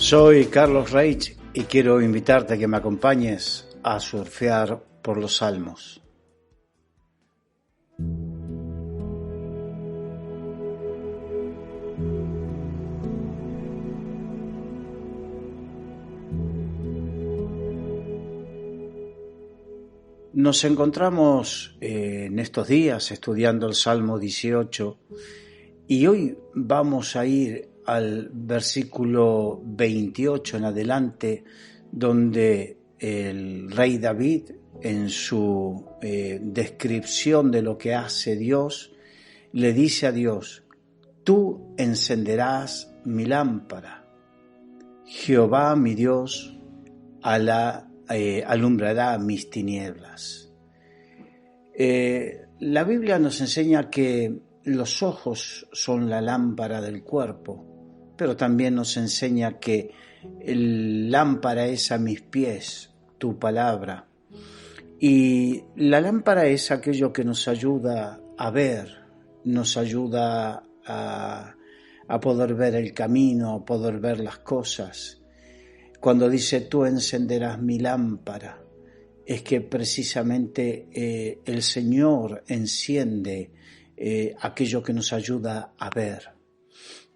Soy Carlos Reich y quiero invitarte a que me acompañes a surfear por los Salmos. Nos encontramos en estos días estudiando el Salmo 18 y hoy vamos a ir al versículo 28 en adelante, donde el rey David, en su descripción de lo que hace Dios, le dice a Dios: tú encenderás mi lámpara, Jehová mi Dios alumbrará mis tinieblas. La Biblia nos enseña que los ojos son la lámpara del cuerpo, pero también nos enseña que el lámpara es a mis pies, tu palabra. Y la lámpara es aquello que nos ayuda a ver, nos ayuda a poder ver el camino, a poder ver las cosas. Cuando dice tú encenderás mi lámpara, es que precisamente el Señor enciende aquello que nos ayuda a ver.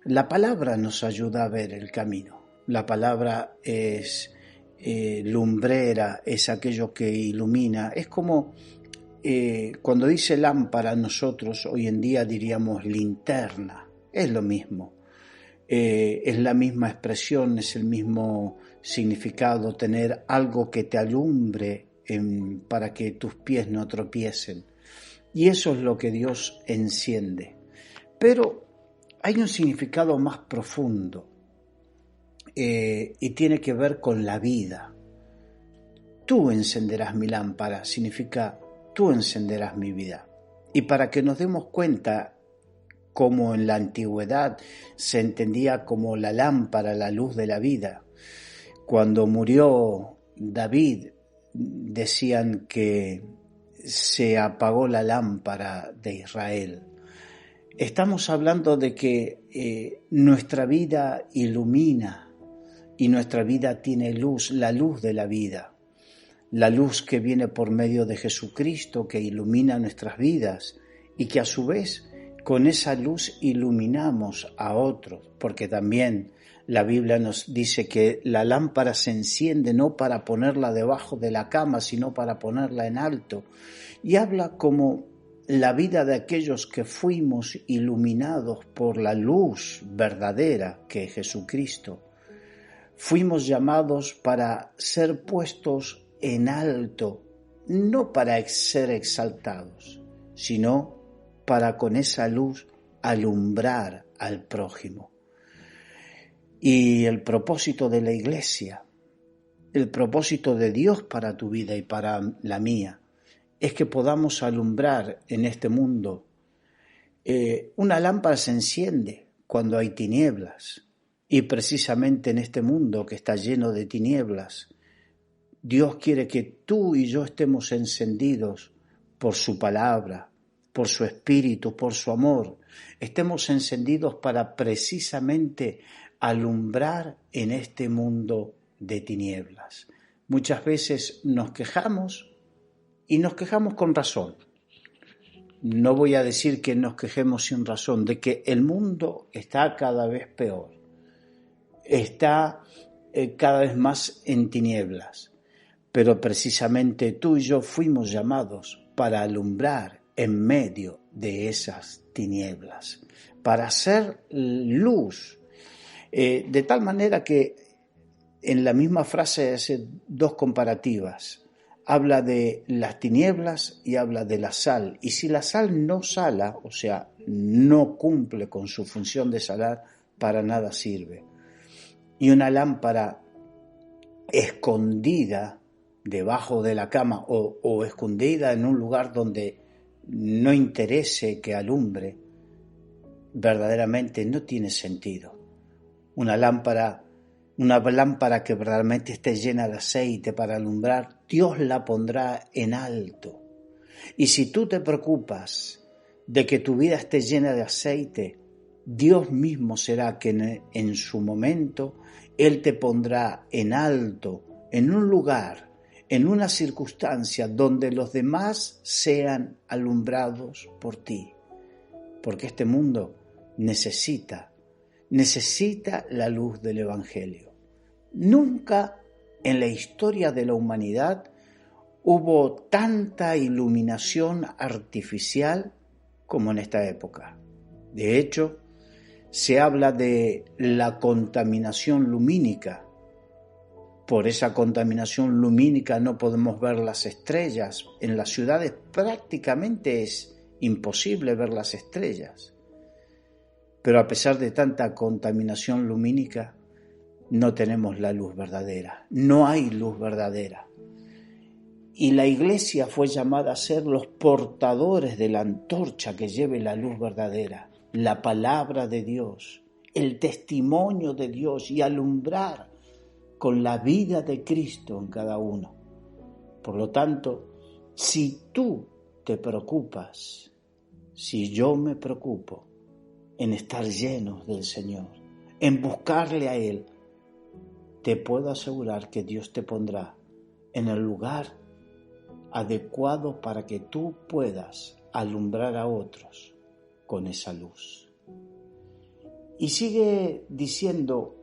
La palabra nos ayuda a ver el camino. La palabra es lumbrera, es aquello que ilumina. Es como cuando dice lámpara, nosotros hoy en día diríamos linterna. Es lo mismo. Es la misma expresión, es el mismo significado, tener algo que te alumbre para que tus pies no tropiecen. Y eso es lo que Dios enciende. Pero hay un significado más profundo y tiene que ver con la vida. Tú encenderás mi lámpara, significa tú encenderás mi vida. Y para que nos demos cuenta, como en la antigüedad se entendía como la lámpara, la luz de la vida. Cuando murió David, decían que se apagó la lámpara de Israel. Estamos hablando de que nuestra vida ilumina y nuestra vida tiene luz, la luz de la vida. La luz que viene por medio de Jesucristo, que ilumina nuestras vidas y que a su vez con esa luz iluminamos a otros, porque también la Biblia nos dice que la lámpara se enciende no para ponerla debajo de la cama, sino para ponerla en alto. Y habla como la vida de aquellos que fuimos iluminados por la luz verdadera que es Jesucristo. Fuimos llamados para ser puestos en alto, no para ser exaltados, sino para con esa luz alumbrar al prójimo. Y el propósito de la Iglesia, el propósito de Dios para tu vida y para la mía, es que podamos alumbrar en este mundo. Una lámpara se enciende cuando hay tinieblas, y precisamente en este mundo que está lleno de tinieblas, Dios quiere que tú y yo estemos encendidos por su palabra, por su espíritu, por su amor. Estemos encendidos para precisamente alumbrar en este mundo de tinieblas. Muchas veces nos quejamos y nos quejamos con razón. No voy a decir que nos quejemos sin razón, de que el mundo está cada vez peor, está cada vez más en tinieblas, pero precisamente tú y yo fuimos llamados para alumbrar en medio de esas tinieblas, para hacer luz, de tal manera que en la misma frase hace dos comparativas. Habla de las tinieblas y habla de la sal. Y si la sal no sala, o sea, no cumple con su función de salar, para nada sirve. Y una lámpara escondida debajo de la cama o escondida en un lugar donde no interese que alumbre, verdaderamente no tiene sentido. Una lámpara que verdaderamente esté llena de aceite para alumbrar, Dios la pondrá en alto. Y si tú te preocupas de que tu vida esté llena de aceite, Dios mismo será quien en su momento Él te pondrá en alto, en un lugar, en una circunstancia donde los demás sean alumbrados por ti. Porque este mundo necesita la luz del Evangelio. Nunca en la historia de la humanidad hubo tanta iluminación artificial como en esta época. De hecho, se habla de la contaminación lumínica. Por esa contaminación lumínica no podemos ver las estrellas. En las ciudades prácticamente es imposible ver las estrellas. Pero a pesar de tanta contaminación lumínica, no tenemos la luz verdadera. No hay luz verdadera. Y la iglesia fue llamada a ser los portadores de la antorcha que lleve la luz verdadera, la palabra de Dios, el testimonio de Dios y alumbrar con la vida de Cristo en cada uno. Por lo tanto, si tú te preocupas, si yo me preocupo en estar llenos del Señor, en buscarle a Él, te puedo asegurar que Dios te pondrá en el lugar adecuado para que tú puedas alumbrar a otros con esa luz. Y sigue diciendo,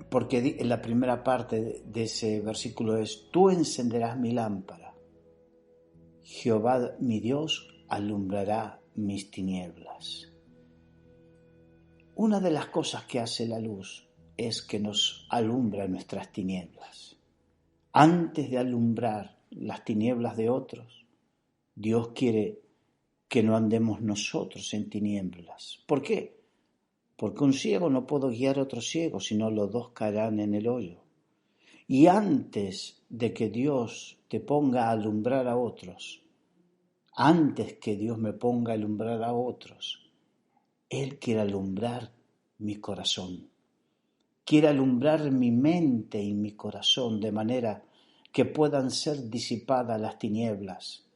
porque en la primera parte de ese versículo es: tú encenderás mi lámpara, Jehová mi Dios alumbrará mis tinieblas. Una de las cosas que hace la luz es que nos alumbra nuestras tinieblas. Antes de alumbrar las tinieblas de otros, Dios quiere que no andemos nosotros en tinieblas. ¿Por qué? Porque un ciego no puede guiar a otro ciego, sino los dos caerán en el hoyo. Y antes de que Dios te ponga a alumbrar a otros, antes que Dios me ponga a alumbrar a otros, Él quiere alumbrar mi corazón. Quiere alumbrar mi mente y mi corazón de manera que puedan ser disipadas las tinieblas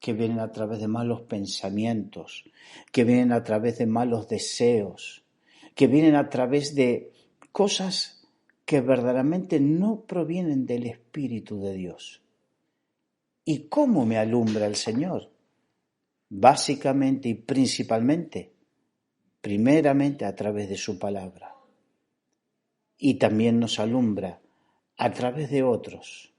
que vienen a través de malos pensamientos, que vienen a través de malos deseos, que vienen a través de cosas que verdaderamente no provienen del Espíritu de Dios. ¿Y cómo me alumbra el Señor? Básicamente y principalmente, primeramente a través de su palabra. Y también nos alumbra a través de otros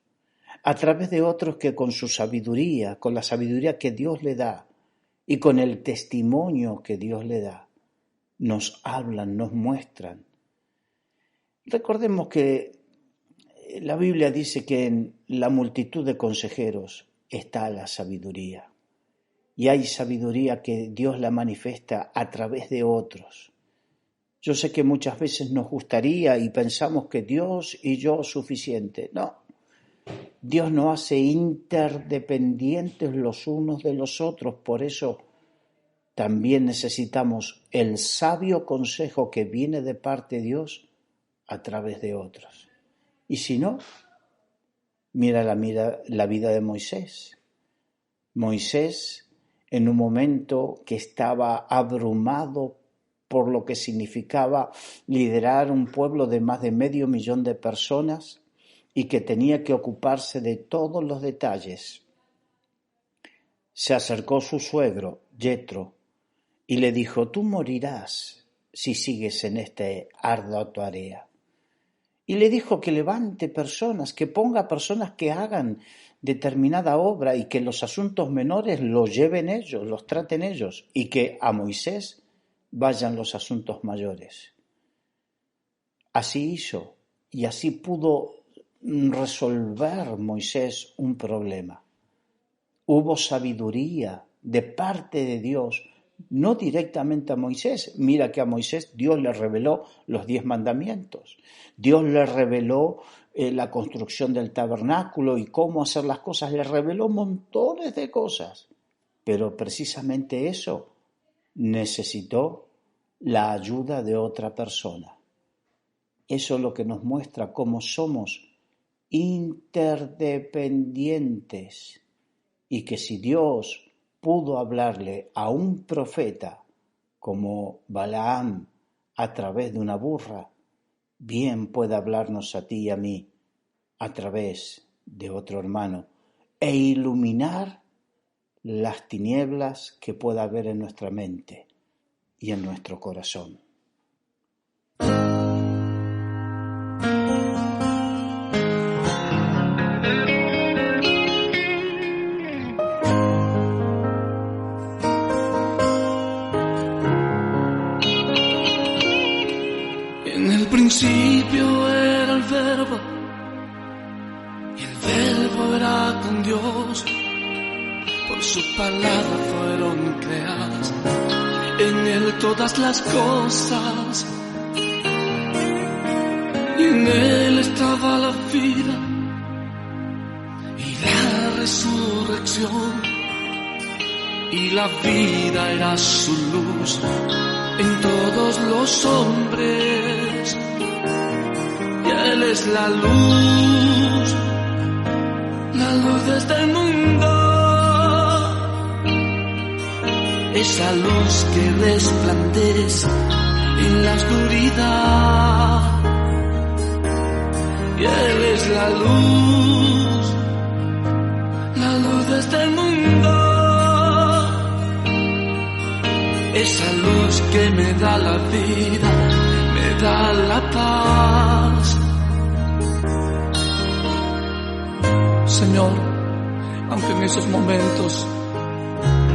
que con su sabiduría, con la sabiduría que Dios le da y con el testimonio que Dios le da, nos hablan, nos muestran. Recordemos que la Biblia dice que en la multitud de consejeros está la sabiduría. Y hay sabiduría que Dios la manifiesta a través de otros. Yo sé que muchas veces nos gustaría y pensamos que Dios y yo es suficiente. No. Dios nos hace interdependientes los unos de los otros. Por eso también necesitamos el sabio consejo que viene de parte de Dios a través de otros. Y si no, mira la vida de Moisés. Moisés, en un momento que estaba abrumado por lo que significaba liderar un pueblo de más de 500,000 de personas y que tenía que ocuparse de todos los detalles, se acercó su suegro, Yetro, y le dijo: tú morirás si sigues en esta ardua tarea. Y le dijo que levante personas, que ponga personas que hagan determinada obra y que los asuntos menores los lleven ellos, los traten ellos, y que a Moisés vayan los asuntos mayores. Así hizo, y así pudo resolver Moisés un problema. Hubo sabiduría de parte de Dios, no directamente a Moisés. Mira que a Moisés Dios le reveló los 10 mandamientos. Dios le reveló la construcción del tabernáculo y cómo hacer las cosas. Le reveló montones de cosas. Pero precisamente eso necesitó la ayuda de otra persona. Eso es lo que nos muestra cómo somos interdependientes y que si Dios pudo hablarle a un profeta como Balaam a través de una burra, bien puede hablarnos a ti y a mí a través de otro hermano e iluminar las tinieblas que pueda haber en nuestra mente y en nuestro corazón. En el principio era el Verbo, y el Verbo era con Dios. Por su palabra fueron creadas, en él todas las cosas, y en él estaba la vida y la resurrección, y la vida era su luz en todos los hombres, y él es la luz de este mundo. Esa luz que resplandece en la oscuridad, y él es la luz de este mundo. Esa luz que me da la vida, me da la paz. Señor, aunque en esos momentos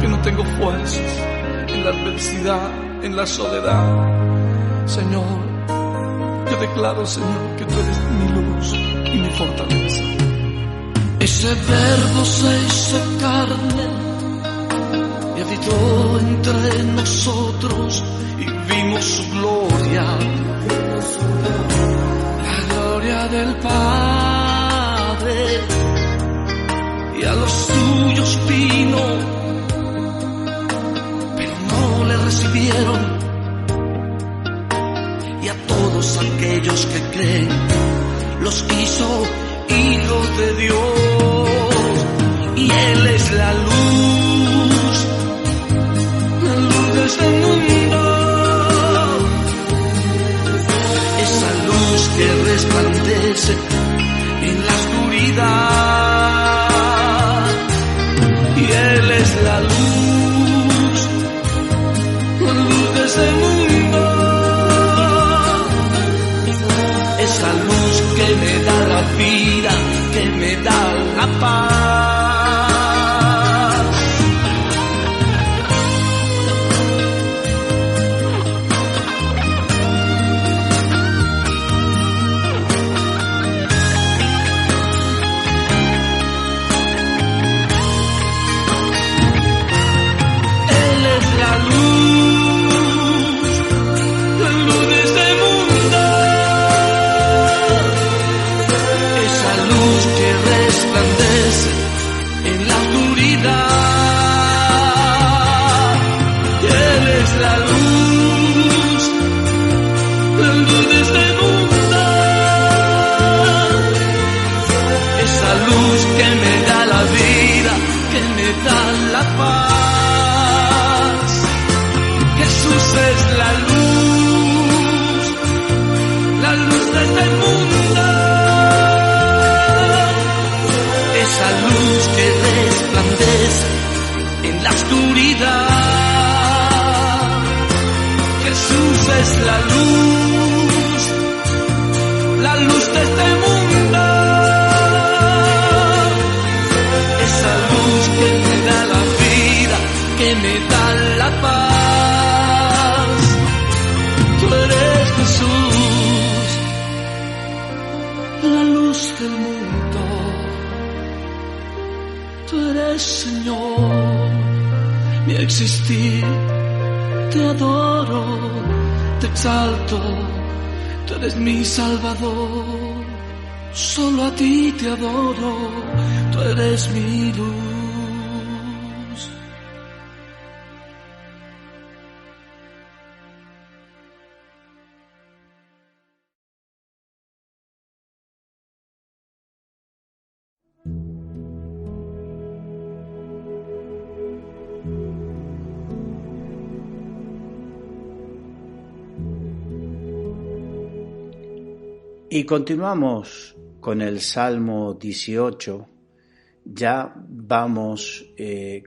que no tengo fuerzas, en la adversidad, en la soledad, Señor, yo declaro, Señor, que tú eres mi luz y mi fortaleza. Ese Verbo se hizo carne y habitó entre nosotros, y vimos su gloria, la gloria del Padre, y a los suyos vino, pero no le recibieron, y a todos aquellos que creen los hizo hijos de Dios, y él es la luz de este mundo. Esa luz que resplandece en la oscuridad, y él es la luz de este mundo. Esa luz que me da la vida, que me da la paz. Él es la luz de este mundo. Esa luz que resplandece en la oscuridad. Él es la luz de este mundo. Esa luz que me da la vida, que me da la paz. Jesús es la luz de este mundo. Esa luz que resplandece en la oscuridad. Jesús es la luz de este mundo. Esa luz que me da la vida, que me da la paz. Tú eres Jesús, la luz del mundo. Tú eres, Señor, mi existir. Te adoro, te exalto, tú eres mi Salvador. Solo a ti te adoro, tú eres mi luz. Y continuamos con el Salmo 18. Ya vamos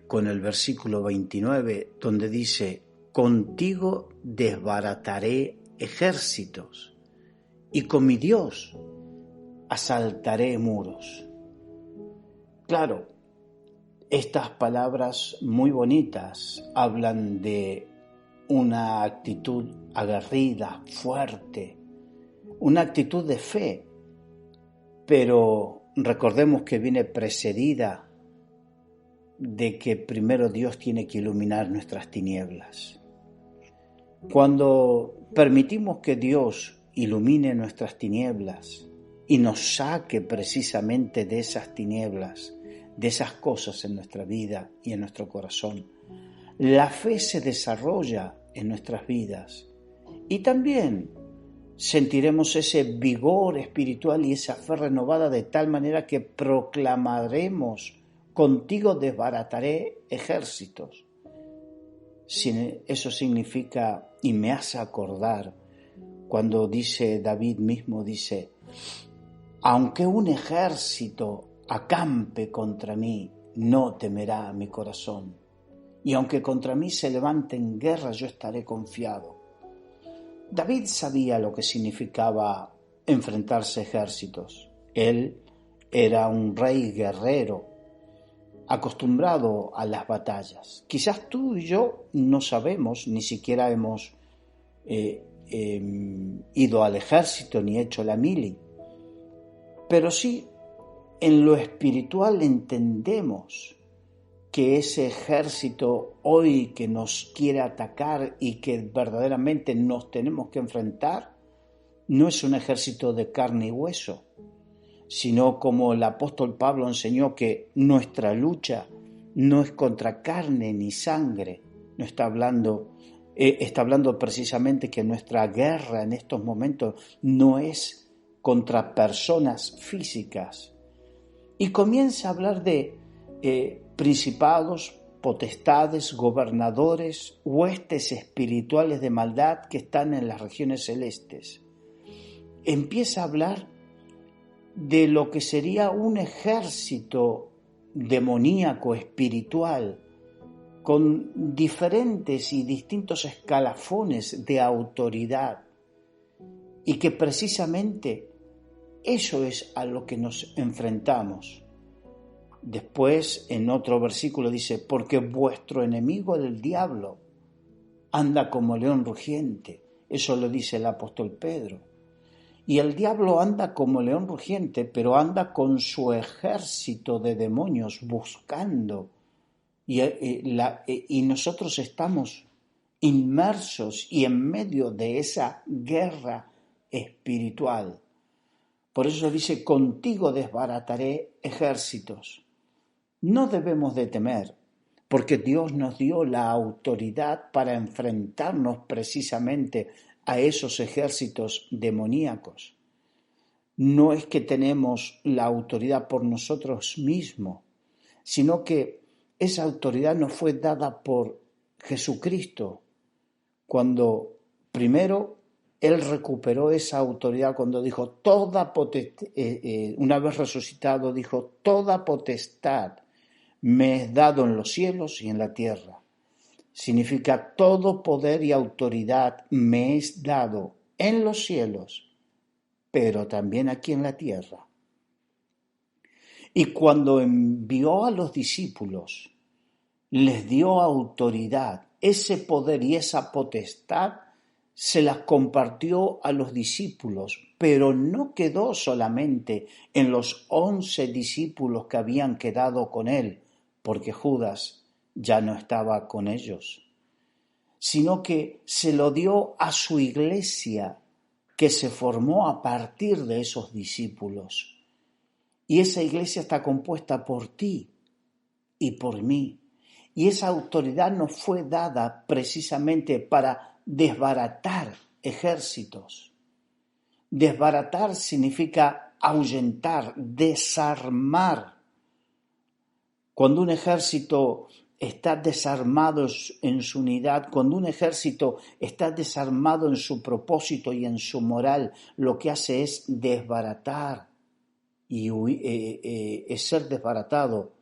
con el versículo 29, donde dice: contigo desbarataré ejércitos y con mi Dios asaltaré muros. Claro, estas palabras muy bonitas hablan de una actitud aguerrida, fuerte, una actitud de fe, pero recordemos que viene precedida de que primero Dios tiene que iluminar nuestras tinieblas. Cuando permitimos que Dios ilumine nuestras tinieblas y nos saque precisamente de esas tinieblas, de esas cosas en nuestra vida y en nuestro corazón, la fe se desarrolla en nuestras vidas y también sentiremos ese vigor espiritual y esa fe renovada de tal manera que proclamaremos: contigo desbarataré ejércitos. Eso significa, y me hace acordar, cuando dice David mismo, dice: aunque un ejército acampe contra mí, no temerá mi corazón. Y aunque contra mí se levante en guerra, yo estaré confiado. David sabía lo que significaba enfrentarse a ejércitos. Él era un rey guerrero, acostumbrado a las batallas. Quizás tú y yo no sabemos, ni siquiera hemos ido al ejército ni hecho la mili, pero sí en lo espiritual entendemos que ese ejército hoy que nos quiere atacar y que verdaderamente nos tenemos que enfrentar, no es un ejército de carne y hueso, sino como el apóstol Pablo enseñó, que nuestra lucha no es contra carne ni sangre. No está hablando precisamente que nuestra guerra en estos momentos no es contra personas físicas. Y comienza a hablar de principados, potestades, gobernadores, huestes espirituales de maldad que están en las regiones celestes. Empieza a hablar de lo que sería un ejército demoníaco espiritual con diferentes y distintos escalafones de autoridad, y que precisamente eso es a lo que nos enfrentamos. Después, en otro versículo dice: porque vuestro enemigo el diablo anda como león rugiente. Eso lo dice el apóstol Pedro. Y el diablo anda como león rugiente, pero anda con su ejército de demonios buscando. Y nosotros estamos inmersos y en medio de esa guerra espiritual. Por eso dice: contigo desbarataré ejércitos. No debemos de temer, porque Dios nos dio la autoridad para enfrentarnos precisamente a esos ejércitos demoníacos. No es que tenemos la autoridad por nosotros mismos, sino que esa autoridad nos fue dada por Jesucristo, cuando primero Él recuperó esa autoridad cuando dijo: toda potestad, una vez resucitado, dijo: toda potestad me es dado en los cielos y en la tierra. Significa: todo poder y autoridad me es dado en los cielos, pero también aquí en la tierra. Y cuando envió a los discípulos, les dio autoridad, ese poder y esa potestad se las compartió a los discípulos, pero no quedó solamente en los 11 discípulos que habían quedado con él, porque Judas ya no estaba con ellos, sino que se lo dio a su iglesia, que se formó a partir de esos discípulos. Y esa iglesia está compuesta por ti y por mí. Y esa autoridad nos fue dada precisamente para desbaratar ejércitos. Desbaratar significa ahuyentar, desarmar. Cuando un ejército está desarmado en su unidad, cuando un ejército está desarmado en su propósito y en su moral, lo que hace es desbaratar y es ser desbaratado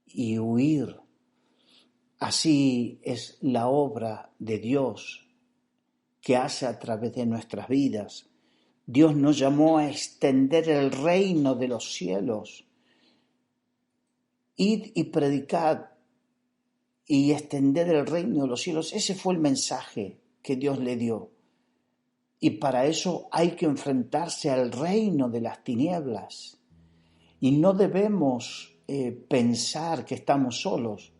y huir. Así es la obra de Dios que hace a través de nuestras vidas. Dios nos llamó a extender el reino de los cielos. Id y predicad y extender el reino de los cielos. Ese fue el mensaje que Dios le dio. Y para eso hay que enfrentarse al reino de las tinieblas. Y no debemos pensar que estamos solos,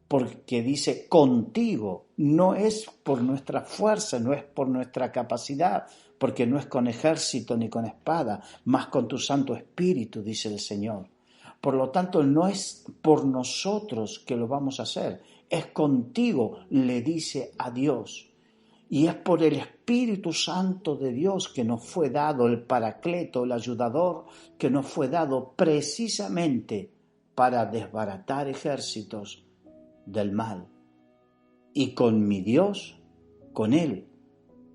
porque dice contigo. No es por nuestra fuerza, no es por nuestra capacidad, porque no es con ejército ni con espada, más con tu Santo Espíritu, dice el Señor. Por lo tanto, no es por nosotros que lo vamos a hacer, es contigo, le dice a Dios. Y es por el Espíritu Santo de Dios que nos fue dado, el Paracleto, el ayudador, que nos fue dado precisamente para desbaratar ejércitos del mal. Y con mi Dios, con Él,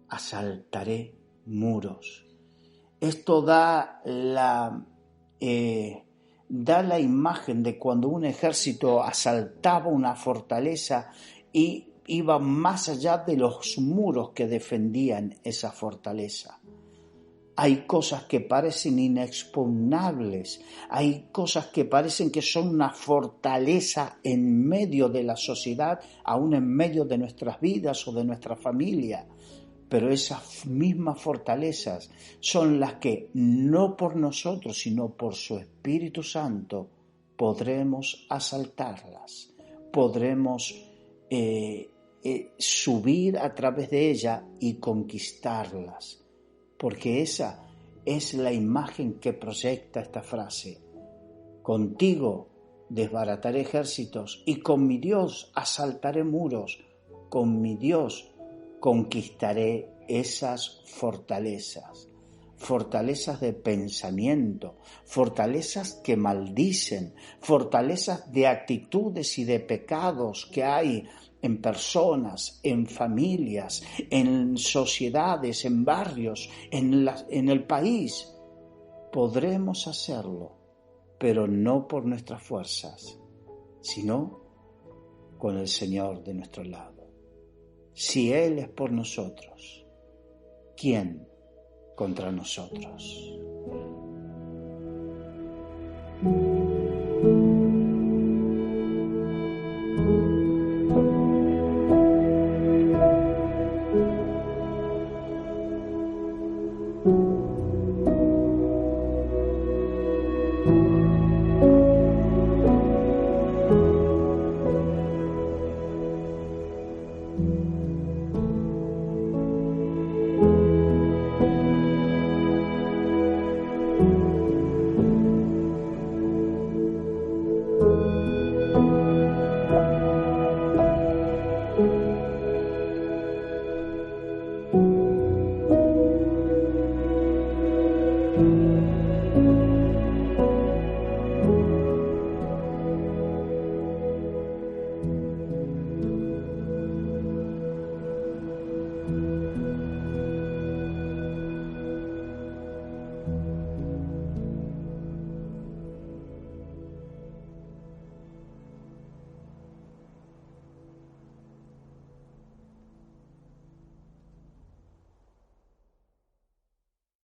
asaltaré muros. Esto da la imagen de cuando un ejército asaltaba una fortaleza y iba más allá de los muros que defendían esa fortaleza. Hay cosas que parecen inexpugnables, hay cosas que parecen que son una fortaleza en medio de la sociedad, aún en medio de nuestras vidas o de nuestra familia. Pero esas mismas fortalezas son las que no por nosotros, sino por su Espíritu Santo podremos asaltarlas, podremos subir a través de ella y conquistarlas. Porque esa es la imagen que proyecta esta frase. Contigo desbarataré ejércitos y con mi Dios asaltaré muros, con mi Dios conquistaré esas fortalezas, fortalezas de pensamiento, fortalezas que maldicen, fortalezas de actitudes y de pecados que hay en personas, en familias, en sociedades, en barrios, en el país. Podremos hacerlo, pero no por nuestras fuerzas, sino con el Señor de nuestro lado. Si Él es por nosotros, ¿quién contra nosotros?